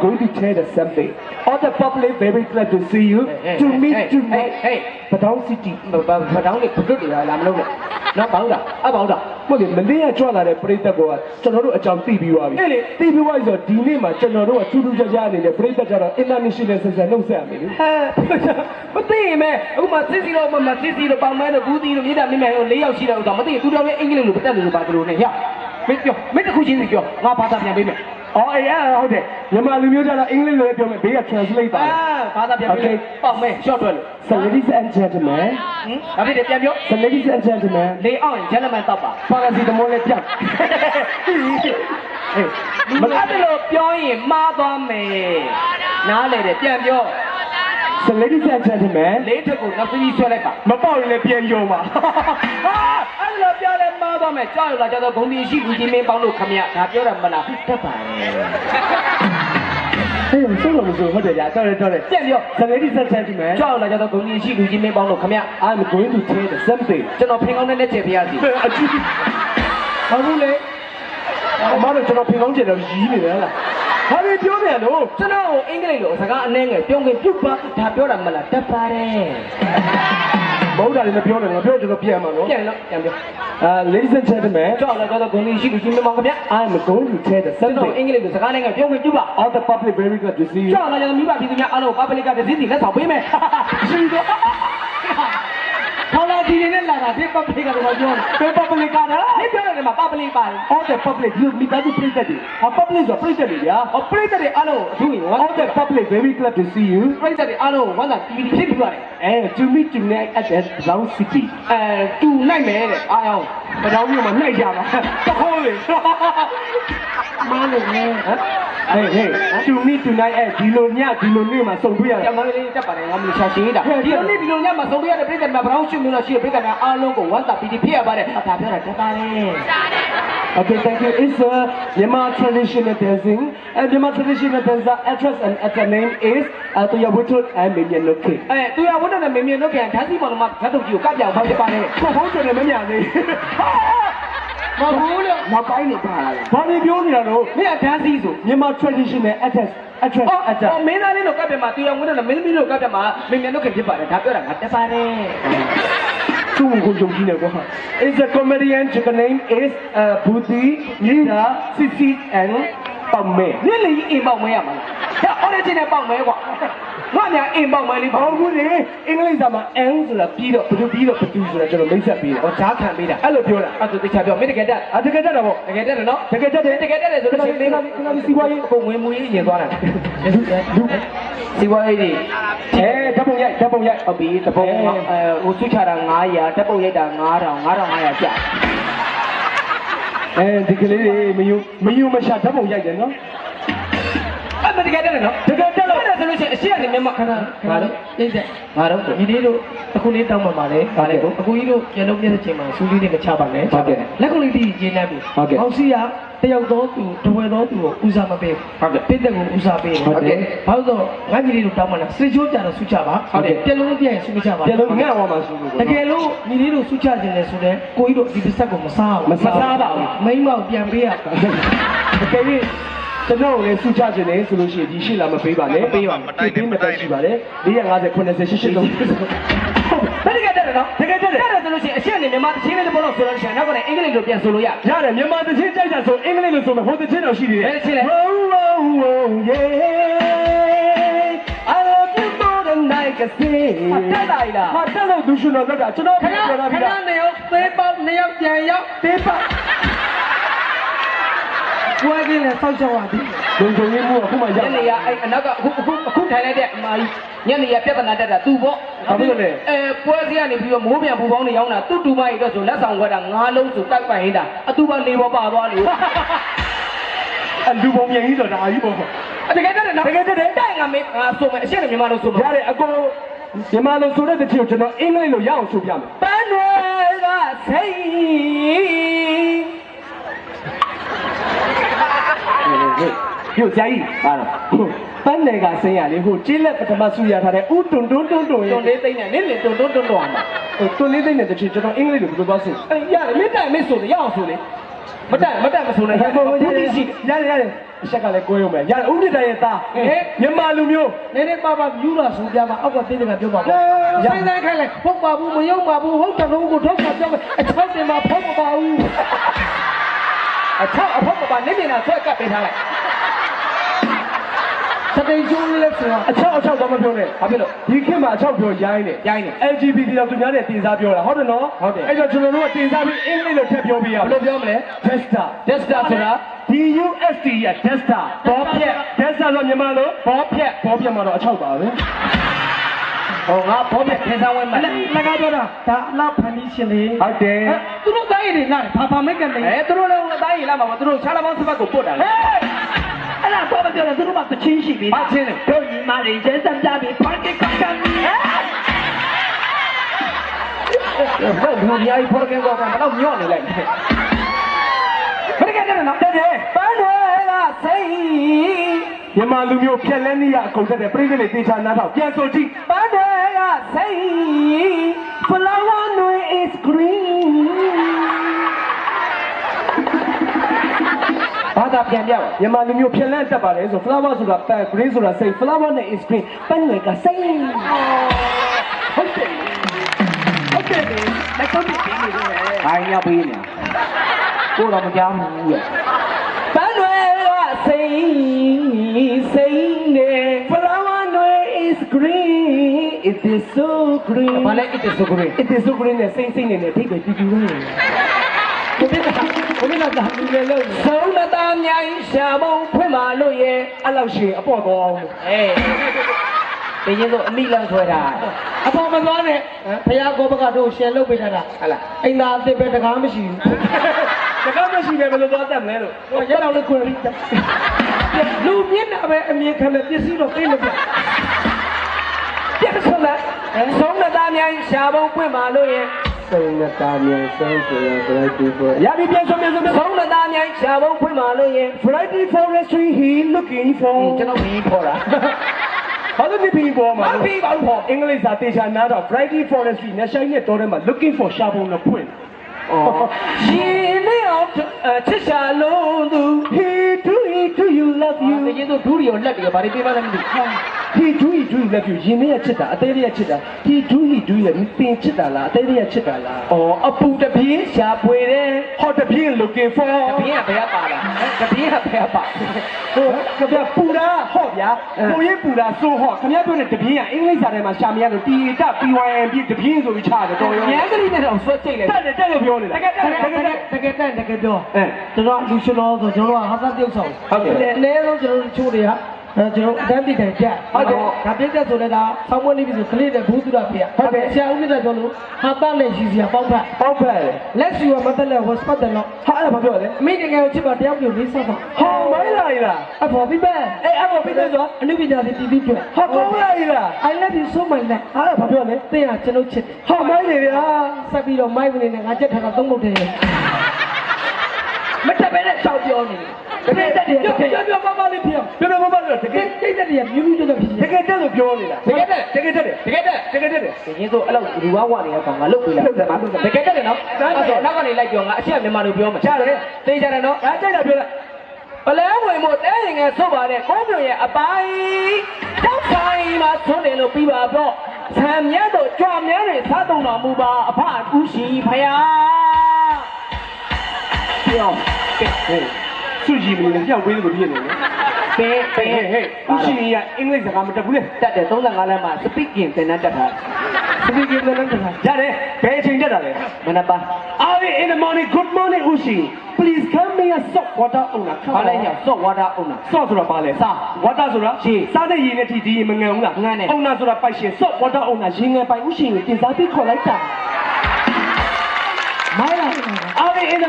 going to tell the something. All the public very glad to see you. To meet tonight. Hey, Padang City. Padang ni betul dia làm lâu rồi. Nó bảo đã, bảo đã. မဟုတ်လေမနေ့ကကြွလာတဲ့ပရိသတ်ကကျွန်တော်တို့အကြောင်းသိပြီးသွားပြီ။သိပြီးသွားဆိုဒီနေ့မှာကျွန်တော်တို့ကထူးထူးခြားခြားအနေနဲ့ပရိသတ်ကြတော့ international ဆက်ဆက်နှုတ်ဆက်ရမယ်လေ ဟဲ့မသိရင်မဲအခုမှစစ်စီတော့မှစစ်စီတော့ပေါင်မဲတော့ဘူးတီတော့မြေတာမိမဲဟို၄ယောက်ရှိတယ်ဥစ္စာမသိသူတော်ရဲ့အင်္ဂလိပ်လိုပတ်တယ်လို့ပါသူတို့နဲ့ဟဲ့မင်းပြောမင်းတစ်ခုချင်းစီပြောငါဘာသာပြန်ပေးမယ် အော်အေးဟုတ်တယ်မြန်မာလူမျိုးကြတော့အင်္ဂလိပ်လိုပြောမယ်ဘေးက translate ပါ ဘာသာပြန်ပေးပေါင်မဲ short တွဲလို့ So ladies and gentlemen ဘာဖြစ်တယ်ပြန်ပြော So ladies and gentlemen လေအောင် gentleman တော့ပါ ပါကစီတမောလေးပြတ် မလားတယ်လို့ပြောရင်မှားသွားမယ်နားလေတယ်ပြန်ပြော So ladies and gentlemen လေးထက်ကိုနောက်စီးဆွဲလိုက်ပါ မပေါက်ရင်လည်းပြန်ယုံပါ ဟာအဲ့လိုပြောလဲမှားသွားမယ်ကြောက်ရလာကြတော့ဂုံတီရှိလူကြီးမင်းပေါင်းလို့ခမရဒါပြောတာမလားတက်ပါလေ ဟေးဆိုလို့မဆိုဟုတ်တယ်ကြာတော်တယ်ပြန်ပြော So ladies and gentlemen ကြောက်လာကြတော့ဂုံကြီးရှိလူကြီးမင်းပေါင်းလို့ခမရ I'm going to tell the something ကျွန်တော်ဖင်ကောင်းနဲ့လက်ချေပြရစီ အကြည့်ဘာလို့လဲအမတို့ကျွန်တော်ဖင်ကောင်းကျင်တော့ရီးနေတယ်လားဘာလို့ပြောနေရလို့ ကျွန်တော်ကိုအင်္ဂလိပ်လိုစကားအနှဲငယ်ပြုံးခင်ပြုတ်ပါဒါပြောတာမလားတက်ပါတယ် မဟုတ်တာလည်းမပြောနဲ့ငါပြောကျွန်တော်ပြန်မှာနော် ပြန်လို့ပြန်ပြော ladies and gentlemen ကြောက်လာကြတော့ဂုံကြီးရှိလူကြီးမင်းပေါင်းခမရ I'm going to tell the ကျွန်တော် something အင်္ဂလိပ်လိုစကားနဲ့ငယ်ပြုံးခင်ပြုတ်ပါ all the public very good to see you ကြောက်လာကြတော့မိဘပြည်သူများအားလုံးပပလစ်ကတစည်းစီလက်ဆောင်ပေးမယ်ရှိတော့ခေါ်လာဒီနေနဲ့လာတာဒီပပလစ်ကတော့ပြောတယ် public ကလား ဒီပြောတယ်မှာပပလစ်ပါတယ် all the public you မိသားစုပြည့်တဲ့တယ်ဟော public ဆိုပြည့်တဲ့တယ်ဗျာ ဟောပြိတ္တတွေအားလုံးအထူးရင် all the public very glad to see you ပြိတ္တတွေအားလုံးဝမ်းသာတီးဖြစ်ပြီးပါတယ် and to meet tonight at the Brown City တူနိုင်မယ်တဲ့အားအောင် ပတောင်းမြို့မှာနှိုက်ကြပါတခိုးလေ မားလို့ဟမ် hey to meet tonight at ဒီလိုညဒီလိုနေ့မှာစုံတွေ့ရ ကျ တာ မလေးတက်ပါတယ်ငါမလို့ရှာရှင်းတာဒီလိုနေ့ဒီလိုညမှာဆုံးပြရတဲ့ပြိတ္တမှာဘရောင်းရှင်မျိုးလို့ရှိရပြိတ္တများအားလုံးကိုဝမ်းသာပီတိဖြစ်ရပါတယ်ဒါပြောတာတက်ပါတယ် Okay, thank you. It's Myanmar traditional dancing, and Myanmar traditional dancer actress and actor name is Tuyawutut and Mimian Loke. သူရဝတ်တဲ့မင်းမြင်တော့ပြန်ဓာတ်စီပေါ်မှာဓာတ်တုပ်ကြီးကိုကပြောက်သွားဖြစ်ပါတယ် ကိုဘုန်းတော်လည်းမမြသေး မဟုတ်လို့ နောက်ပိုင်းနေပါလားဘာလို့ပြောနေတာတော့ မင်းကဓာတ်စီဆို Myanmar traditional actress actor မင်းသားလေးလို့ကပြန်မှာသူရဝတ်တဲ့မင်းသမီးလို့ကပြန်မှာမင်းမြင်တော့ဖြစ်ပါတယ်ဒါပြောတာငါတက်ပါတယ် သူ့ကိုယုံကြည်နေကွာ It's a comedian chicken name is Bhuti Nida Sisi and Pamme နင်းလေအိမ်ပေါက်မဲရမှာလားဟဲ့ origin နဲ့ပေါက်မဲကွာငါများအိမ်ပေါက်မဲလေးပေါ့ ဟုတ်ဘူးလေအင်္ဂလိပ်စာမှာ N ဆိုတာပြီးတော့ဘယ်သူပြီးတော့ဘသူဆိုတာကျွန်တော်မိတ်ဆက်ပေးတယ် ဟောဈာခံပေးတာ အဲ့လိုပြောတာ အဲ့ဒါသိချာပြောမင်းတကယ်တက် တကယ်တက်တာပေါ့ တကယ်တက်တယ်နော် တကယ်တက်တယ် တကယ်တက်တယ်ဆိုလို့ရှိရင်မင်းကစီးပွားရေး အကုန်ဝင်မူရေးညင်သွားတာစီးပွားရေးတွေ ဓာတ်ပုံရိုက်ဟုတ်ပြီတပုံဟိုဆွချတာ900ဓာတ်ပုံရိုက်တာ9500ကျ ဒီကလေးတွေမယူမရှာဓာတ်ပုံရိုက်တယ်နော် အဲ့မတကယ်တက်တယ်နော် တကယ်တက်လို့ အဲ့ဒါဆိုလို့ရှိရင်အရှိကနေမြန်မာခဏငါတို့ပြည့်တဲ့ငါတို့ညီလေးတို့အခုလေးတောင်းပါလေဗါလေကိုအခုကြီးတို့ပြန်လို့ပြည့်တဲ့ချိန်မှာစူးလေးနဲ့မချပါနဲ့ဟုတ်ကဲ့လက်ကုံလေးတီးကျင်းနေပြီအောင်စီကတယောက်တော့သူတဝဲတော့သူကိုဦးစားမပေးဟုတ်ကဲ့ပြည့်တဲ့ကိုဦးစားပေးတယ်ဟုတ်ကဲ့ဘာလို့ငါညီလေးတို့တောင်းပါလားစချိုးကြတော့စူးချပါဟုတ်တယ်ပြက်လုံးပြည့်ရင်စူးမချပါ ပြက်လုံးငှက်သွားမှာစူးလို့ တကယ်လို့ညီလေးတို့စူးချခြင်းလဲဆိုတော့ကိုကြီးတို့ဒီတစ်ဆက်ကိုမစားဘူးမစားပါဘူးမိမ့်မောက်ပြန်ပေးရ တကယ်ကြီးကျွန်တော်လည်းစူးချခြင်းလေဆိုလို့ရှိရင်ဒီရှိလာမပေးပါနဲ့ပေးပါပေးမတက်ရှိပါတယ်450 90 88 ဘယ်တကယ်တက်တယ်နော်တကယ်တက်တယ်အဲ့ဒါဆိုလို့ရှိရင်အရှက်အနေမြန်မာတချင်းလေးတစ်ပုတ်လောက်ဆိုလို့ရှိရင်နောက်ကနေအင်္ဂလိပ်လိုပြန်ဆိုလို့ရတယ်မြန်မာတချင်းကြိုက်တာဆိုအင်္ဂလိပ်လိုဆိုမယ်ဟိုတချင်းတော့ရှိသေးတယ် ဘယ်တချင်းလဲ I love you more than I can say တက်လာလား ဟာတက်လို့သူရှင်တော်တက်တာကျွန်တော်ပြောတာပြီလား ခဏနေရောသေးပေါက်နေရောပြန်ရောက်သေးပေါက်ဘွယ်ကင်းနဲ့စောက်ချောက်ရသည် လုံခြုံရေးမှုအခုမှရောက် ညနေရအဲ့အနောက်ကအခုထိုင်လိုက်တဲ့အမကြီးညနေရပြဿနာတက်တာသူ့ပေါ့ပွဲစည်းကနေပြီးတော့မိုးပြန်ပူပေါင်းနေရောက်တာသူ့တူမကြီးတော့ဆိုလက်ဆောင်ခွဲတာ9လုံးဆိုတိုက်ပိုင်နေတာအတူပါ4ဘောပါသွားလို့ အလူပုံမြန်ကြီးဆိုတာကြီးပေါ့ တကယ်တက်တယ်နော်တကယ်တက်တယ်တိုက်ငါမေးငါဆိုမယ်အရှက်နဲ့မြန်မာလိုဆိုမယ် ရတယ်အကိုမြန်မာလိုဆိုတဲ့တချင်ကိုကျွန်တော်အင်္ဂလိပ်လိုရအောင်ဆိုပြမယ် ပန်းတွေကစိတ်ပြုတ်ကြိုက်ပါတော့ပန်းနယ်ကဆင်းရလေဟိုကျင်းလက်ပထမဆူရထားတဲ့ဥတွန်တွန်တွန်တွန် တွန်လေးသိမ့်နေနေတွန်တွန်တွန်တွန်မှာ တွန်လေးသိမ့်တဲ့တချင်ကျွန်တော်အင်္ဂလိပ်လိုဘယ်လိုပါဆို အေးရတယ်မင်းတိုင်မင်းဆိုလေရအောင်ဆိုလေ မတက်မဆိုနဲ့ရတယ်အချက်ကလည်းကိုရုံပဲရတယ်ဦးမြင့်တိုင်ရဲ့သားမြန်မာလူမျိုး နည်းနည်းပါပါယူလာဆိုပြပါအောက်ကတင်းတွေကပြောပါပေါ့ဆိုင်ဆိုင်ခိုင်းလိုက်ဖုတ်ပါဘူးမယုံပါဘူးဟုတ်တယ်လို့ကိုထုတ်ပါပြောမယ်အချောက်တင်မှာဖုတ်မပါဘူး အဖုတ်ပါနေမြင်တာဆွဲကပ်ပေးထားလိုက် စတိန်ကျိုးလေးဆိုတော့ အချောက်တော့မပြောနဲ့ဘာဖြစ်လို့ဒီခေတ်မှာအချောက်ပြောရိုင်းနေ LGBT တော့သူများနဲ့တင်စားပြောတာဟုတ်တယ်နော်အဲ့တော့ကျွန်တော်တို့ကတင်စားပြီးအင်္ဂလိပ်လိုထည့်ပြောပြရအောင်ဘယ်လိုပြောမလဲ Desta ဆိုတာ DUST ရ Desta ဘောဖြက် Desta ဆိုမြန်မာလိုဘောဖြက်မှာတော့အချောက်ပါပဲဟောငါဘောဖြက်တင်စားဝဲမှာလကားပြောတာဒါအလောက်ဖန်ပြီးရှင်လေ ဟုတ်တယ် သူတို့တိုင်းရည်လာဘာမက်ကန်တယ် သူတို့လည်းအတိုင်းရည်လာမှာပါသူတို့ချားလာပေါင်းစပတ်ကိုပို့တာလေ အဲ့ဒါတော့ပြောတယ်သူတို့ကတချင်းရှိပြီ ဘာချင်းလဲ တို့ညီမတွေကျန်းစံပြပြီးဖန်ကိကန်ကန် ဘယ်လိုမျိုးကြီးဖော်ကန်ကောကတော့ညော့နေလိုက်ဘယ်ကနေနော်တဲ့ပန်းတွေကစိတ်မြန်မာလူမျိုးဖြက်လဲနေရအကုန်တက်တယ်ပြိဿလေးတေချာနားတော့ပြန်ဆိုကြည့်ပန်းတွေကစိတ် flower no is green ဘာသာပြန်ပြပါမြန်မာလူမျိုးဖြက်လဲတက်ပါလေဆို flower ဆိုတာပန်း green ဆိုတာစိတ် flower နဲ့ is green ပန်းတွေကစိတ်ဟုတ်တယ်လက်ကောက်ပြီးနေတယ်။ဘာညာပေးနေ။ကိုတော့မကြောက်ဘူးရဲ့။ပန်းတွေကစိတ်နေ Flower no is green it is so green ဘာလဲ it is so green နဲ့စိတ်နေနဲ့ထိပ်ပဲတူတူနေတယ်။ကိုမင်းကဒီလေလို့ဆုံးမသားမြိုင်ရှာမုံဖွင့်မာလို့ရဲ့အဲ့လောက်ရှင်အပေါ့ကောင်းအေးဘယ်ရင်တော့အမိလန်းဆွဲတာအပေါ်မသွားနဲ့ဘုရားကောဘကတို့ရှယ်လုပ်ပေးထားတာ ဟုတ်လားအိမ်သာအစ်စ်ပဲတကားမရှိဘူးတကားမရှိပဲဘယ်လိုသွားတတ်မလဲလို့ဟိုရက်တော့လေးခွင့်ပြီးလူမျက်နှာပဲအမြင်ခံတဲ့ပစ္စည်းတော့ပေးလို့ပြဆုံးမသားမြိုင်ရှာပုံပွင့်မာလို့ရဲ့ဆုံးမသားမြိုင်ဆုံးဆိုရ Friday for ရပြီပြန်ဆုံးဆုံးမသားမြိုင်ရှာပုံပွင့်မာလို့ရဲ့ Friday forestry he looking for ကျွန်တော်ပြီးခေါ်တာဘာလို့ဒီပြီးပေါ်မှာမပြီးပါဘူးအင်္ဂလိပ်စာတေချာနားတော့ Friday forestry နဲ့ဆိုင်နဲ့တော်ထဲမှာ looking for ရှာပုံနဲ့ဖွင့်ရှင်လေးအောင်ချစ်ရှာလုံးသူ he do you love you တကယ်တော့ဒူးရီရောလက်တွေကဘာတွေပြေးပါလဲမသိဘူး he do you love you ရင်လေးရချစ်တာအသေးလေးရချစ်တာ he do you ရပင်ချစ်တာလားအသေးလေးရချစ်တာလားအပူတပြေးရှာပွေတယ်ဟောတပြေး looking for တပြေးကဘယ်ကပါလားတပြေးကဘယ်ကပါဟိုခင်ဗျပူတာဟော့ဗျာကိုရေးပူတာစိုးဟော့ခင်ဗျပြောတဲ့တပြေးကအင်္ဂလိပ်စာထဲမှာရှာမရလို့ TE တ PYN ပြတပြေးဆိုပြီးချတယ်တော်ရောညံကလေးနဲ့တော့ဆွတ်ကြိတ်လိုက်တက်လို့ပြောနေတာတကယ်ပြောကျွန်တော်လူရှင်တော်ဆိုကျွန်တော်ကဟာသပြုတ်ဆောင်ဟုတ်တယ်အနည်းဆုံးကျွန်တော်ချိုးတွေကကျွန်တော်အတန်းပြတိုင်ပြဟုတ်တယ်ဒါပြတဲ့ဆိုလည်းဒါဆောင်းမွေးနေပြီဆိုကလေးတဲ့ဘူးသူရဖေဟုတ်တယ်ဆရာဦးမြင့်တဲ့ပြောလို့ဟာတနဲ့ရှိစီပေါက်ဖက်လက်စီကမတက်လက်ဝတ်ပတ်တယ်လို့ဟာအဲ့ဒါဘာပြောလဲမိတကယ်ကိုချစ်ပါတယောက်ပြိုလေးဆက်ပါဟောမိုင်းလာလားအဖေပြပဲအဖေပြဆိုအနုပညာရှင်တီးပြီးတွေ့ဟာကောင်းလိုက်လား I love you so much နဲ့ဟာဘာပြောလဲသိရကျွန်တော်ချစ်တယ်ဟာမိုင်းနေဗျာဆက်ပြီးတော့မိုက်ကနေနဲ့ငါကြက်ထားတော့သုံးဖို့တယ်မတက်ပဲနဲ့တောက်ပြောနေတယ်တကယ်တက်တယ်ပြောမမလေးပြောတကယ်တိတ်တက်တယ်မြူးမြူးတက်ဖြစ်တကယ်တက်လို့ပြောနေတာတကယ်တက်တယ်ဒီရင်ဆိုအဲ့လောက်လူဝါဝနေတဲ့ကောင်ငါလုတ်ပေးလိုက်တကယ်တက်တယ်နော်အဲ့တော့နောက်ကနေလိုက်ပြောငါအချက်မြန်မာလိုပြောမှာကြားတယ်သိကြတယ်နော်အဲ့ကြိုက်တာပြောလိုက်ပလဲဝင်မို့တဲရင်ငယ်ဆုတ်ပါတဲ့ကိုမျိုးရဲ့အပိုင်းတောက်ဆိုင်မှာသွန်းတယ်လို့ပြီးပါတော့ဆံမြတ်တို့ကြွမြတ်တွေစားတုံတော်မူပါအဖကူရှိဖယားပြောကဲဟေးသူကြီးမင်းလည်းကြောက်ပေးလို့ဖြစ်နေတယ်ဟေးဦးရှိရအင်္ဂလိပ်စကားမတက်ဘူးလေတက်တယ်35လမ်းမှာ speaking သင်တန်းတက်တာ speaking သင်တန်းတက်တာရတယ်ဘယ်အချိန်တက်တာလဲမနက်ပိုင်း early in the morning good morning ဦးရှိ please come me a salt water အောင်လားဘာလဲည salt water အောင်လား salt ဆိုတာဘာလဲစား water ဆိုတာရေစားတဲ့ရေနဲ့ထိဒီရေမငံဘူးလားငန်းတယ်အောင်လားဆိုတာပိုက်ရှင် salt water အောင်လားရေငယ်ပိုက်ဦးရှိကိုတင်စားပြီးခေါ်လိုက်တာမိုင်းလား early in the